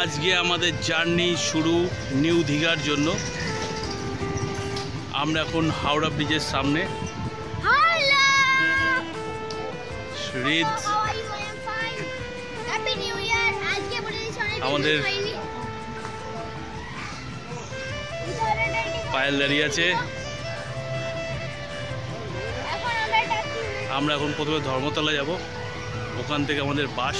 আজকে আমাদের জার্নি শুরু নিউ দীঘার জন্য। আমরা এখন হাওড়া ব্রিজের সামনে। আমাদের পায়েল দাঁড়িয়ে আছে। আমরা এখন প্রথমে ধর্মতলা যাব, ওখান থেকে আমাদের বাস।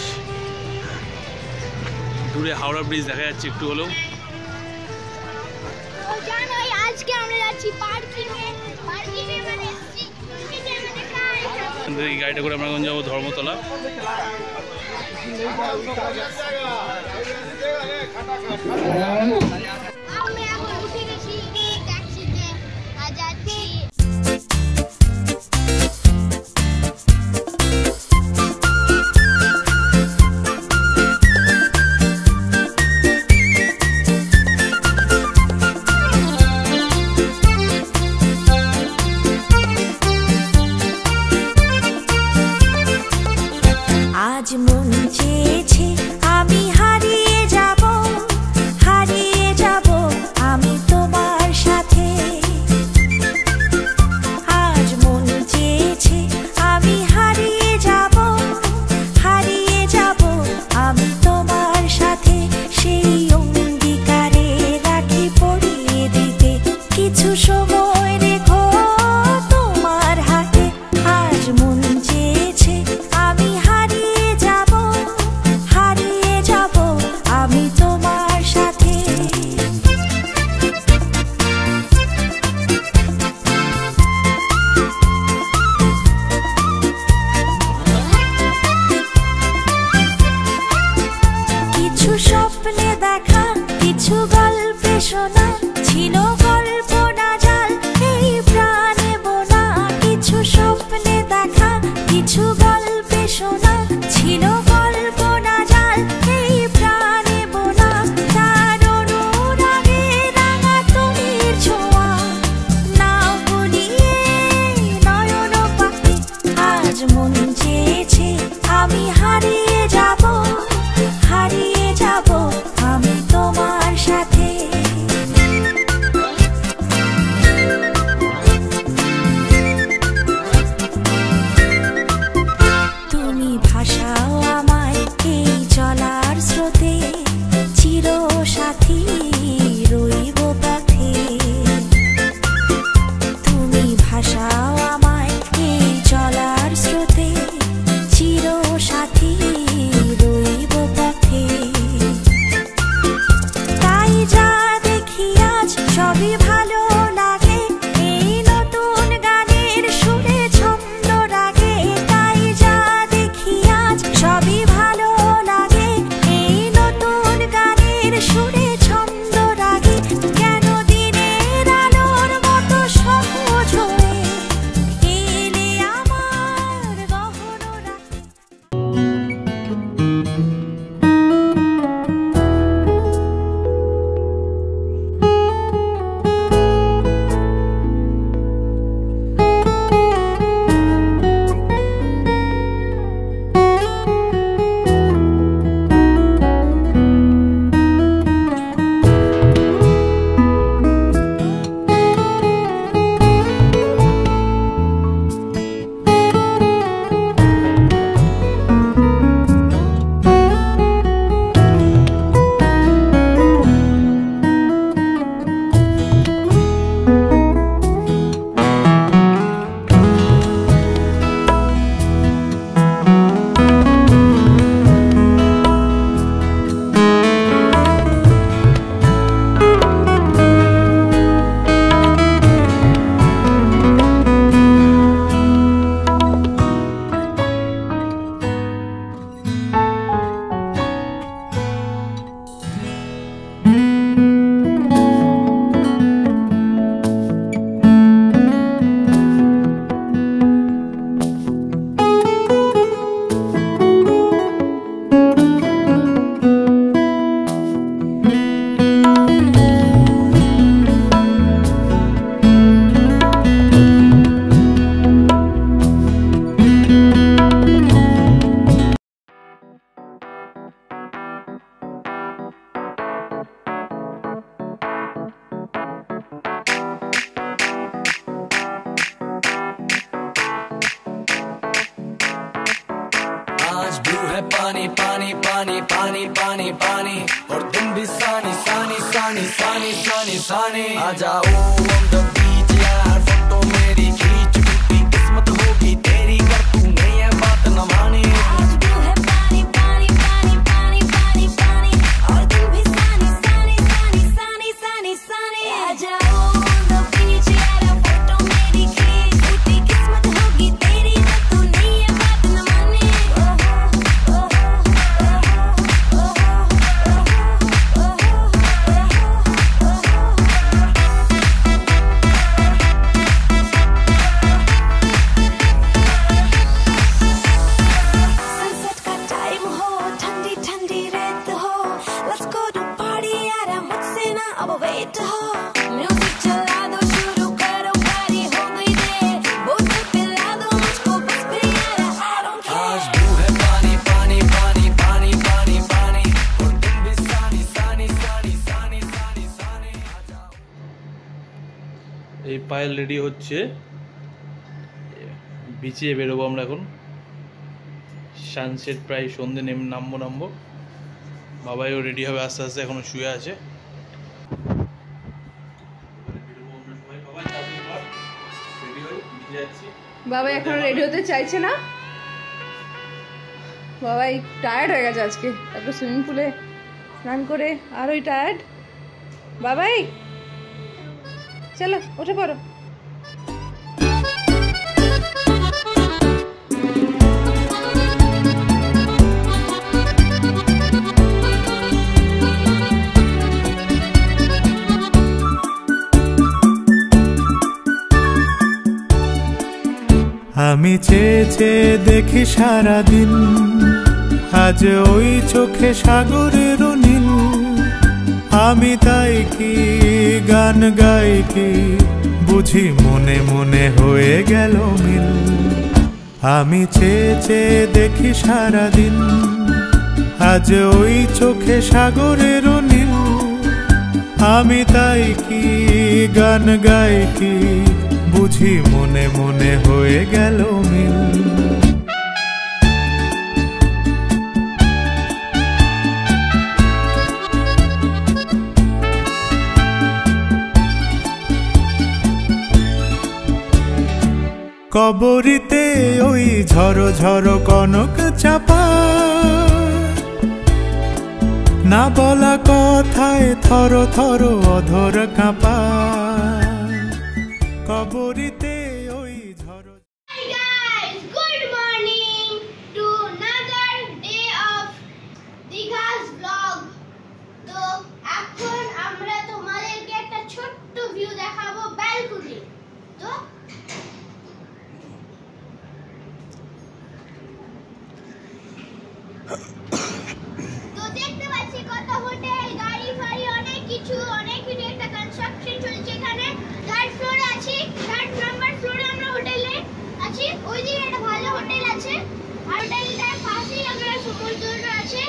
দূরে হাওড়া ব্রিজ দেখা যাচ্ছে একটু হলেও। এই গাড়িটা করে আমরা এখন যাবো ধর্মতলা। আজ মন চেয়েছে আমি হারিয়ে যাব আমি তোমার সাথে। আজ মন চেয়েছে আমি হারিয়ে যাব আমি তোমার সাথে। সেই অঙ্গীকারে রাখি পরিয়ে দিতে কিছু সময় রেখো তোমার হাতে। আজ মন চেয়েছে আমি হারিয়ে যাব আমি তোমার সাথে। কিছু স্বপ্নে দেখা, কিছু গল্পে শোনা, ছিল গল্প না জাল এই প্রাণে বোনা। কিছু স্বপ্নে দেখা, কিছু গল্পে শোনা, ছিল গল্প না জাল এই প্রাণে বোনা। তার অনুরাগে রাঙা তুমির ছোঁয়া, নাও বলিয়ে নয়ন পাখি। আজ মন চেয়েছে আমি হারিয়ে যাব আমি তোমার সাথে। है पानी पानी पानी पानी पानी पानी और तुम भी सानी सानी सानी सानी सानी सानी आ जाओ on the beach यार फोटो मेरी खींच टूटी किस्मत होगी तेरी कर तूने ये बात न मानी आज दिल है पानी पानी पानी पानी पानी पानी और तू भी सानी सानी सानी सानी सानी सानी आ जाओ on the beach यार फोटो मेरी खींच टूटी किस्मत होगी तेरी पर तूने ये बात न मानी सनसेट का टाइम हो ठंडी ठंडी रेत हो लेट्स गो टू पार्टी यार मुझसे ना अब वेट हो म्यूजिक चला दो शुरू करो पार्टी हो गई दे बोतल पिला दो मुझको बस फिर यार आई डोंट आज केयर तू है पानी पानी पानी पानी पानी पानी और तुम भी सानी सानी सानी सानी सानी सानी आ जाओ এই পায়েল রেডি হচ্ছে, বিচে বেরোবো আমরা এখন। সানসেট প্রায় সন্ধে নামবো। বাবাইও রেডি হবে আস্তে আস্তে, এখনো শুয়ে আছে। বাবা এখন রেডি হতে চাইছে না, বাবাই টায়ার্ড হয়ে গেছে আজকে, তারপর সুইমিং পুলে স্নান করে আরোই টায়ার্ড। বাবাই চলো উঠে পড়ো। আমি চেয়ে চেয়ে দেখি সারাদিন, আজ ওই চোখে সাগরের নীল। আমি তাই কি গান গাই কি বুঝি মনে মনে হয়ে গেল মিল। আমি চেয়ে চেয়ে দেখি সারাদিন, আজ ওই চোখে সাগরের নীল। আমি তাই কি গান গাই কি বুঝি মনে মনে হয়ে গেল মিল। কবরিতে ওই ঝড়ো ঝড়ো কনক চাপা, না বলা কথায় থর থর অধর কাঁপা। কবরিতে ওই ঝড়ো। Hi guys, good morning to another day of Digha's vlog. তো এখন আমরা তোমাদেরকে একটা ছোট্ট ভিউ দেখাবো ব্যালকনি। তো দেখতে পাচ্ছি কত হোটেল গাড়ি ফাড়ি অনেক কিছু একটা কনস্ট্রাকশন চলছে এখানে। থার্ড ফ্লোরে আছি, থার্ড নাম্বার ফ্লোরে আমরা হোটেলে আছি। ওইদিকে একটা ভালো হোটেল আছে আর হোটেলটার পাশেই আমরা সমুদ্রটা আছে।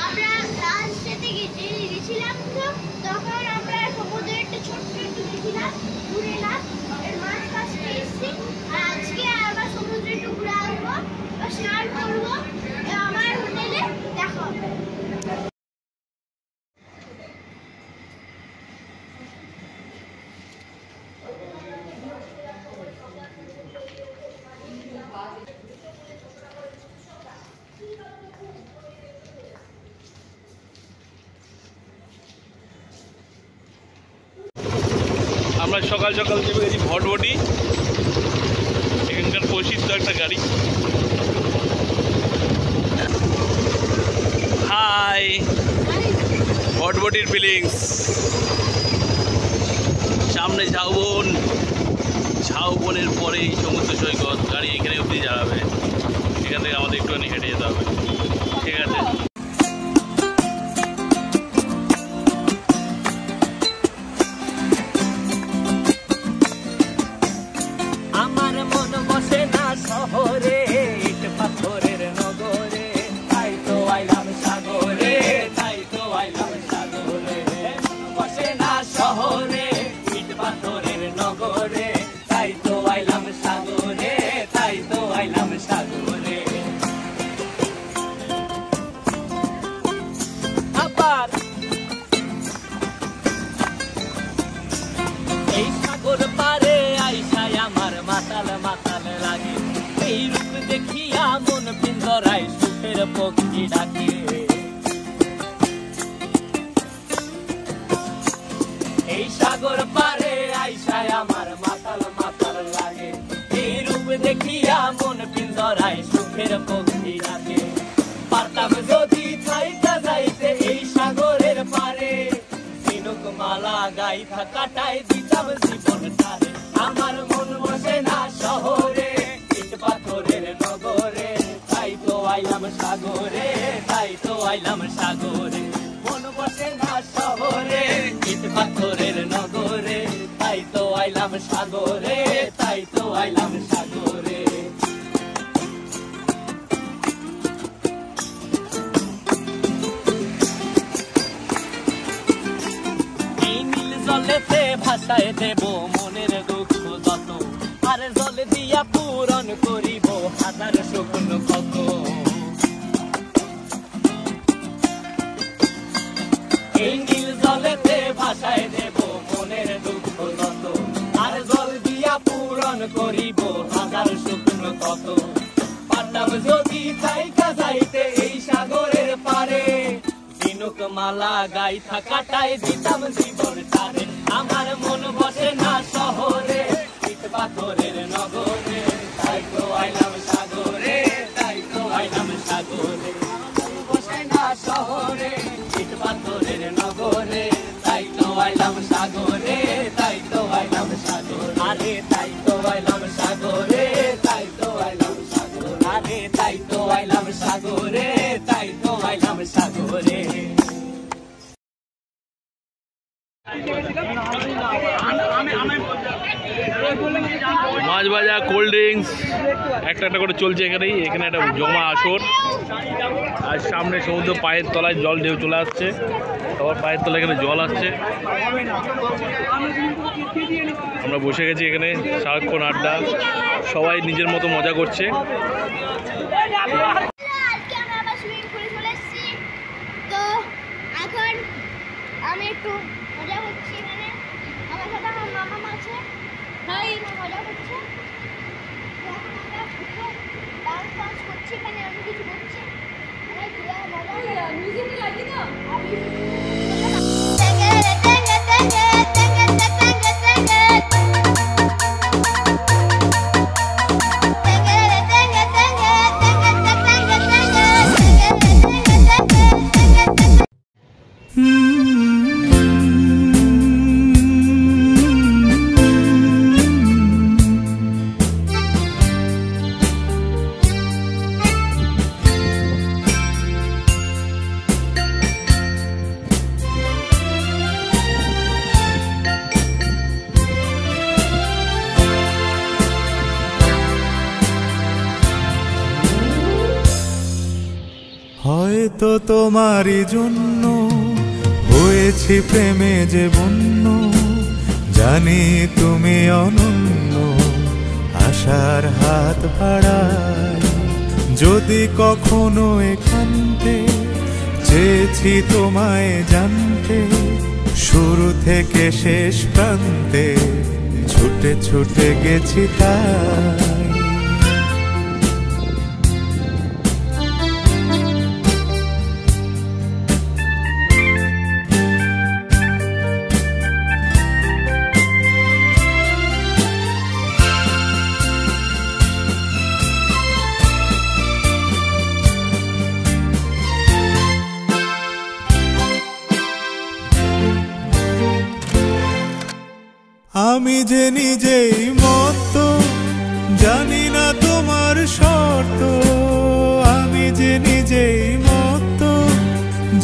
আমরা লাস্ট ডেতে গেছিলাম, তো তখন আমরা সমুদ্রের একটা ছোট্ট একটু গেছিলাম, ঘুরে এলাম, এর মাছ কাছে এসেছি। আর আজকে আমরা সমুদ্রে একটু ঘুরে আসবো বা স্নান করবো। আমার হোটেলে দেখা হবে। আমরা সকাল সকাল চেপে গেছি ভটভটি, এখানকার প্রসিদ্ধ একটা গাড়ি। হাই, ভটভটির ফিলিংস। সামনে ঝাউবনের পরেই সমুদ্র সৈকত, গাড়ি এখানে অবধি দাঁড়াবে। এখান থেকে আমাদের একটুখানি হেঁটে যেতে হবে, ঠিক আছে? আমার মন বসে না শহরে, ইট পাথরের নগরে, তাই তো আইলাম সাগরে, তাই তো আইলাম সাগরে। বসে না শহরে, ইট পাথরের নগরে, তাই তো আইলাম সাগরে, তাই তো আইলাম সাগরে। পিঞ্জরায় সুখের পক্ষী ডাকে। এই সাগর পারে আইসায় আমার মাতাল মাতাল লাগে, এই রূপ দেখিয়া মন পিঞ্জরায় সুখের পক্ষী ডাকে। পারতাম যদি থাইকা যাইতে এই সাগরের পারে, ঝিনুক মালা গাইথা কাটায় দিতাম জীবনটারে। আমার মন বসে না শহরে, ইট পাথরের নগরে, তাই তো আইলাম সাগরে, তাই তো আইলাম সাগরে। মন বসে না শহরে, ইট পাথরের নগরে, তাই তো আইলাম সাগরে, তাই তো আইলাম সাগরে। জলেতে ভাষায় দেব মনের দুঃখ যত, আর জল দিয়া পূরণ করিব হাজার শুকনো ক্ষত। এই নীল জলেতে ভাষায় দেব মনের দুঃখ যত, আর জল দিয়া পূরণ করিব হাজার শুকনো ক্ষত। পারতাম যদি থাইকা যাইতে এই সাগরের পারে, ঝিনুক মালা গাইথা কাটায় দিতাম জীবনটারে। আমার মন বসে না শহরে, ইট পাথরের নগরে, তাই তো আইলাম সাগরে, তাই তো আইলাম সাগরে। মন বসে না শহরে, ইট পাথরের নগরে, তাই তো আইলাম সাগরে, তাই তো আইলাম সাগরে। আরে তাই তো আইলাম সাগরে, তাই তো আইলাম সাগরে। আরে তাই তো আইলাম সাগরে, তাই তো আইলাম সাগরে। মাছ ভাজা, কোল্ড ড্রিঙ্কস একটা একটা করে চলছে এখানেই। এখানে একটা জমা আসর, আর সামনে সমুদ্র, পায়ের তলায় জল ঢেউ চলে আসছে, আবার পায়ের তলায় এখানে জল আসছে। আমরা বসে গেছি এখানে, সারাক্ষণ আড্ডা, সবাই নিজের মতো মজা করছে। আজকে আমরা আবার সুইমিং পুলে চলে এসেছি। তো এখন আমি একটু মজা করছি এখানে, আমার সাথে আমার মামা আছে, ভাই মজা করছে। এখন আমরা ডান্স ফান্স করছি এখানে, আমি কিছু করছি, মজা মিউজিক লাগি তো। হয়তো তোমারই জন্য হয়েছি প্রেমে যে বন্য, জানি তুমি অনন্য, আশার হাত বাড়াই। যদি কখনো একান্তে চেয়েছি তোমায় জানতে, শুরু থেকে শেষ প্রান্তে ছুটে ছুটে গেছি তাই। আমি যে নিজেই মত, জানি না তোমার শর্ত। আমি যে নিজেই মত,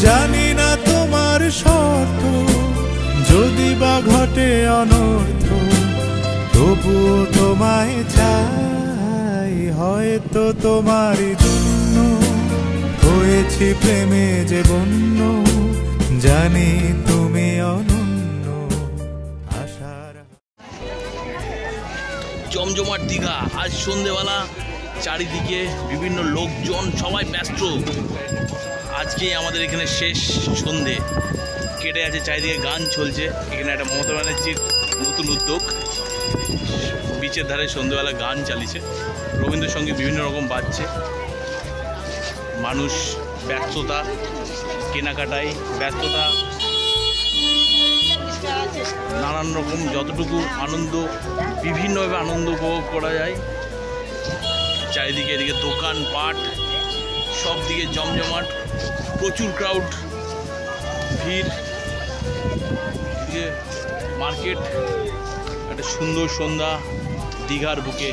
জানি না তোমার শর্ত। যদি বা ঘটে অনর্থ, তবুও তোমায় চাই। হয়তো তোমারই জন্য হয়েছি প্রেমে যে বন্য, জানি তুমি অনন্য। জমজমাট দীঘা, আজ সন্ধেবেলা চারিদিকে বিভিন্ন লোকজন, সবাই ব্যস্ত। আজকে আমাদের এখানে শেষ সন্ধে কেটে আছে, চারিদিকে গান চলছে। এখানে একটা মমতা ব্যানার্জির নতুন উদ্যোগ, বিচের ধারে সন্ধ্যেবেলা গান চালিয়েছে, রবীন্দ্রসঙ্গীত বিভিন্ন রকম বাজছে। মানুষ ব্যস্ততা, কেনাকাটায় ব্যস্ততা, নানান রকম যতটুকু আনন্দ, বিভিন্নভাবে আনন্দ উপভোগ করা যায়। চারিদিকে এদিকে দোকান পাট, সব দিকে জমজমাট, প্রচুর ক্রাউড, ভিড়, মার্কেট, একটা সুন্দর সন্ধ্যা দীঘার বুকে।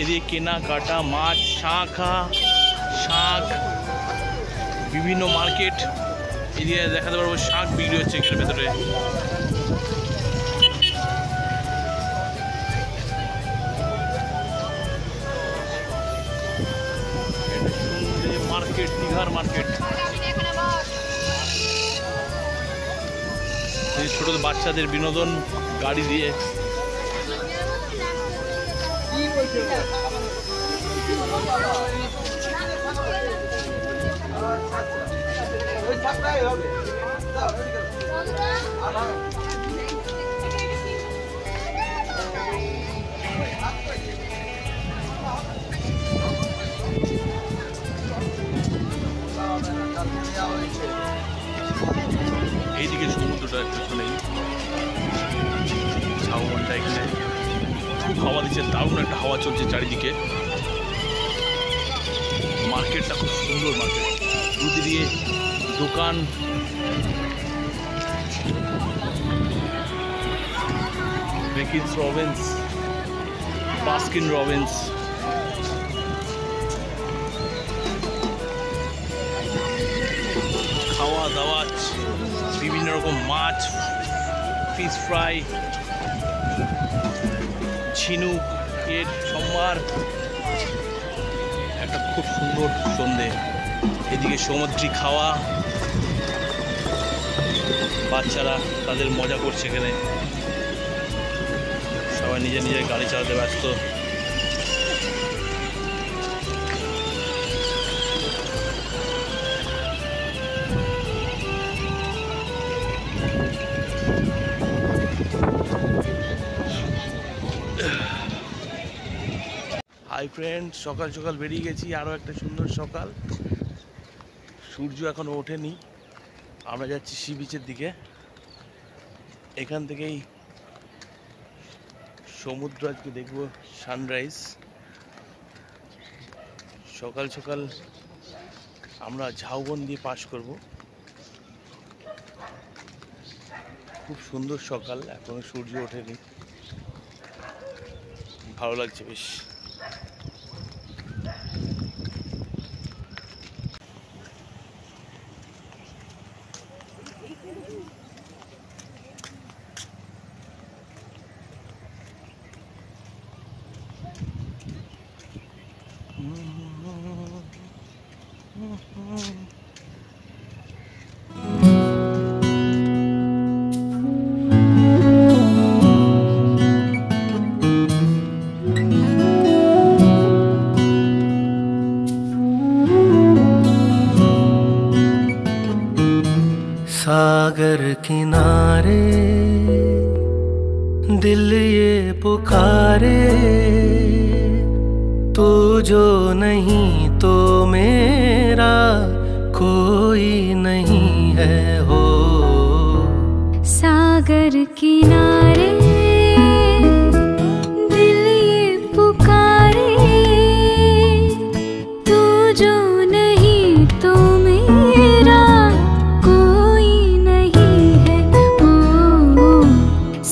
এদিকে কেনাকাটা, মাছ, শাক, বিভিন্ন মার্কেট। এদিকে দেখাতে পারবো শাক বিক্রি হচ্ছে এর ভেতরে। মার্কেট, দীঘার মার্কেট। ছোট বাচ্চাদের বিনোদন গাড়ি দিয়ে। এইদিকে সমুদ্রটা একটু শুনেই, ঝাউবনটা এখানে খুব হাওয়া দিচ্ছে, দারুণ একটা হাওয়া চলছে চারিদিকে। মার্কেটটা খুব সুন্দর মার্কেট, দুদিকে দোকান, বেকিন্স রবিন্স, বাস্কিন রবিন্স, খাওয়া দাওয়া, বিভিন্ন রকম মাছ, ফিশ ফ্রাই, ঝিনুক এর সম্ভার। একটা খুব সুন্দর সন্ধে। এদিকে সমুদ্রি খাওয়া, বাচ্চারা তাদের মজা করছে এখানে, সবাই নিজের নিজের গাড়ি চালাতে ব্যস্ত। হাই ফ্রেন্ড, সকাল সকাল বেরিয়ে গেছি, আরও একটা সুন্দর সকাল। সূর্য এখনও ওঠেনি, আমরা যাচ্ছি সি বিচের দিকে। এখান থেকেই সমুদ্র আজকে দেখব, সানরাইজ। সকাল সকাল আমরা ঝাউবন দিয়ে পাস করব। খুব সুন্দর সকাল, এখনো সূর্য ওঠেনি, ভালো লাগছে বেশ। सागर किनारे दिल ये पुकारे, तू जो नहीं तो मेरा कोई नहीं है हो। सागर किनारे दिल ये पुकारे, तू जो नहीं तो मेरा कोई नहीं है ओ।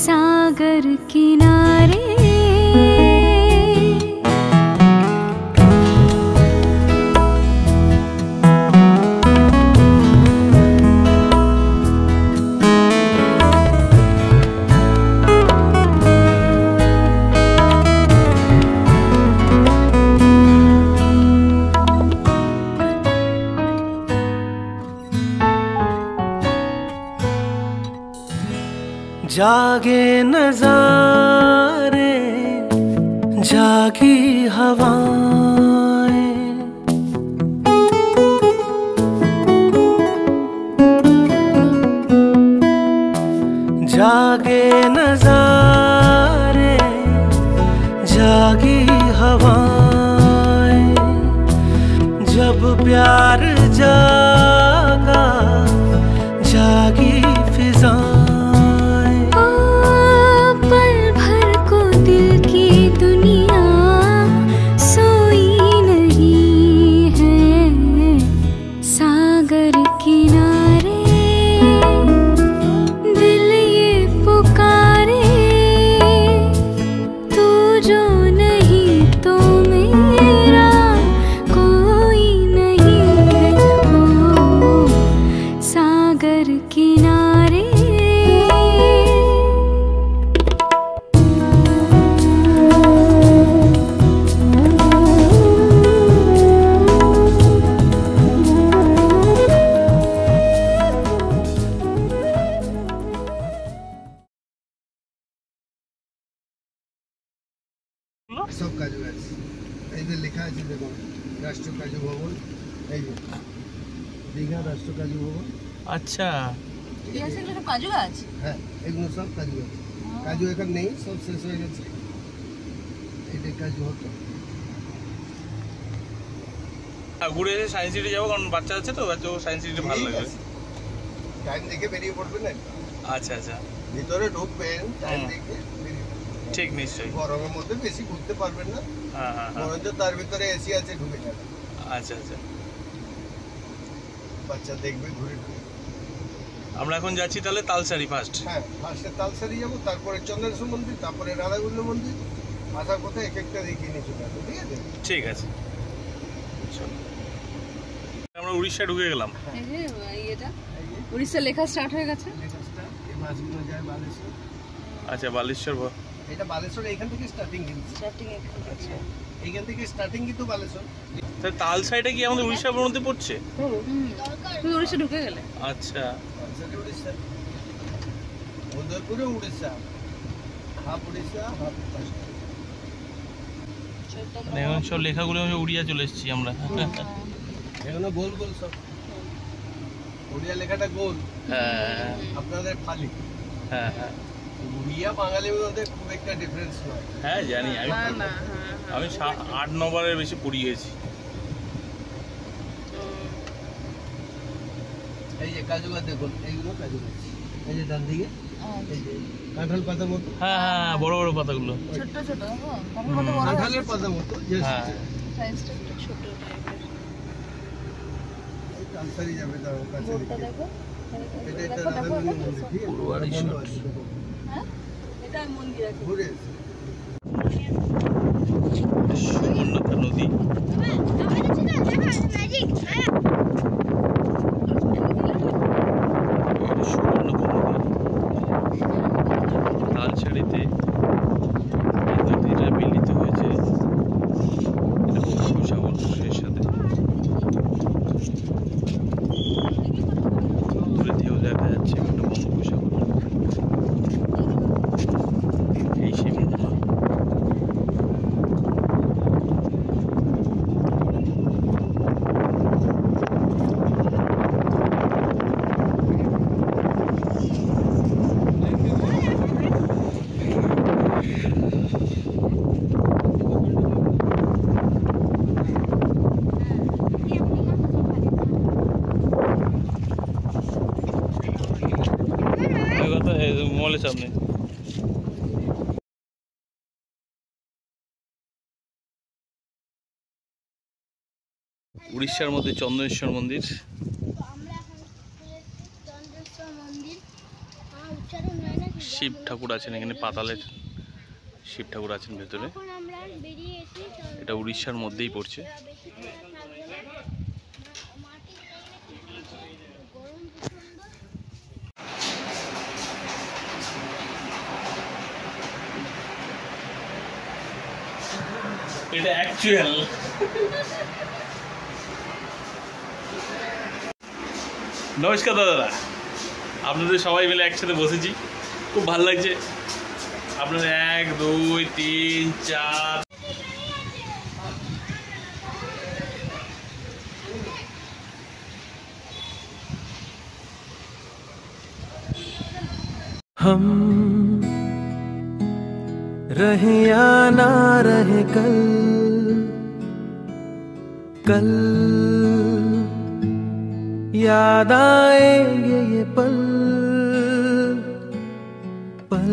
सागर किनारे जागे नजारे, जागी हवाएं, जागे नजारे, जागी हवा प्यार जागा जागी फिजाएं। पल भर को दिल की दुनिया सोई नहीं है। सागर किनारे दिल ये पुकारे, तू जो नहीं तो मेरा कोई नहीं है। ओ सागर किनारे সব কাজু আছে। এই যে লেখা আছে দেখুন, রাষ্ট্রীয় কাজু ভবন, এই যে দীঘা রাষ্ট্রীয় কাজু ভবন। আচ্ছা, কাজু গাছ। হ্যাঁ, এগুলো সব কাজু আছে। কাজু এখন নেই, সব শেষ হয়ে গেছে। এটা কাজু হতো। ঘুরে এসে সায়েন্স সিটি যাবো, কারণ বাচ্চা আছে তো, বাচ্চা সায়েন্স সিটি ভালো লাগবে। টাইম দেখে বেরিয়ে পড়বেন না। আচ্ছা আচ্ছা, ভিতরে ঢুকবেন, টাইম দেখে বেরিয়ে পড়বেন। ঠিক, নিশ্চয়ই। গরমের মধ্যে বেশি ঘুরতে পারবেন না। হ্যাঁ হ্যাঁ হ্যাঁ, বরঞ্চ তার ভিতরে এসি আছে, ঢুকে যাবে। আচ্ছা আচ্ছা। বাচ্চা দেখবে ঘুরে ঘুরে। আমরা এখন যাচ্ছি তাহলে তালসারি ফার্স্ট। হ্যাঁ, ফার্স্টে তালসারি যাবো, তারপরে চন্দ্রেশ্বর মন্দির, তারপরে রাধাকুণ্ড মন্দির। আসার পথে এক একটা দেখিয়ে নিয়ে চলে আসবো, ঠিক আছে? ঠিক আছে, চলো। আমরা উড়িষ্যা ঢুকে গেলাম। এই যে ইয়েটা উড়িষ্যা লেখা স্টার্ট হয়ে গেছে। লেখাটা এই বাসগুলো যায় বালেশ্বর। আচ্ছা, বালেশ্বর। এটা বালেশ্বর, এইখান থেকে স্টার্টিং কিন্তু। স্টার্টিং এখান থেকে। আচ্ছা, এইখান থেকে স্টার্টিং কিন্তু বালেশ্বর। তাহলে তালসারিটা কি আমাদের উড়িষ্যার মধ্যে পড়ছে? তুমি উড়িষ্যা ঢুকে গেলে। আচ্ছা, তালসারি উড়িষ্যা, উদয়পুরে উড়িষ্যা, হাফ উড়িষ্যা হাফ। এখন সব লেখাগুলো উড়িয়া চলে এসেছি আমরা। এগুলো গোল গোল সব, উড়িয়া লেখাটা গোল। হ্যাঁ আপনাদের ফালি। হ্যাঁ হ্যাঁ উড়িয়া বাঙালির মধ্যে খুব একটা ডিফারেন্স নয়। হ্যাঁ, জানি। আমি 8-9 বারের বেশি পড়িয়েছি। এই যে কাজু গাছ দেখুন, এইগুলো কাজু গাছ। এই যে ডান দিকে এই যে কাঁঠাল পাতা মতো। হ্যাঁ হ্যাঁ, বড় বড় পাতাগুলো। ছোট ছোট কাঁঠালের পাতা মতো। হ্যাঁ, সাইজটা একটু ছোট টাইপের। তালসারি যাবে, তার কাছে বোর্ডটা দেখো। এটা একটা রাধাকুণ্ড মন্দির, ঠিক আছে? পুরোয়ারি বন্ধ shot। আছে, দেখুন। হ্যাঁ, এটা মন্দির আছে। ঘুরে এসে। সুবর্ণরেখা নদী। এটা সুবর্ণরেখা নদী। তালসারিতে এই নদীটা মিলিত হয়েছে এটা বঙ্গোপসাগরের সাথে। দূরে ঢেউ দেখা যাচ্ছে, এটা বঙ্গোপসাগর। এই সেই মোহনা। মলের সামনে। উড়িষ্যার মধ্যে চন্দ্রেশ্বর মন্দির। শিব ঠাকুর আছেন এখানে, পাতালের শিব ঠাকুর আছেন ভেতরে। এটা উড়িষ্যার মধ্যেই পড়ছে। এটা অ্যাকচুয়াল। নমস্কার দাদারা, আপনাদের সবাই মিলে একসাথে বসেছি, খুব ভালো লাগছে। আপনাদের 1 2 3 4 हम रहे या ना रहे कल याद आएंगे ये पल पल,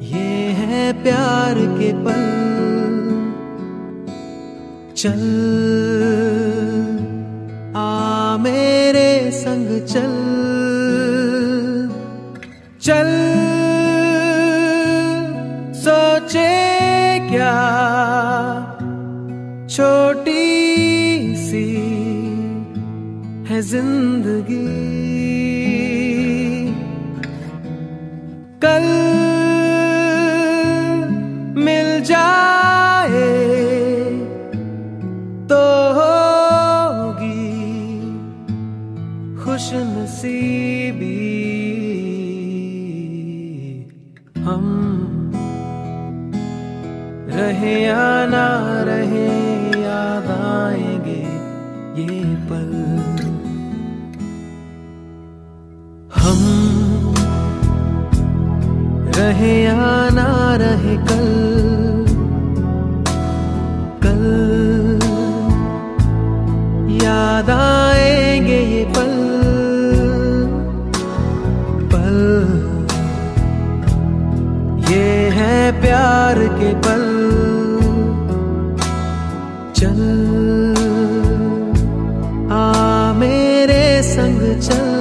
ये है प्यार के पल। चल आ मेरे संग चल, चल सोचे क्या छोटी सी है जिंदगी, कल मिल जाए तो होगी खुश नसीबी। हम रहे या ना रहे याद आएंगे ये पल। हम रहे या ना रहे कल, कल याद आएंगे ये पल पल, ये है प्यार के पल। चल आ मेरे संग चल,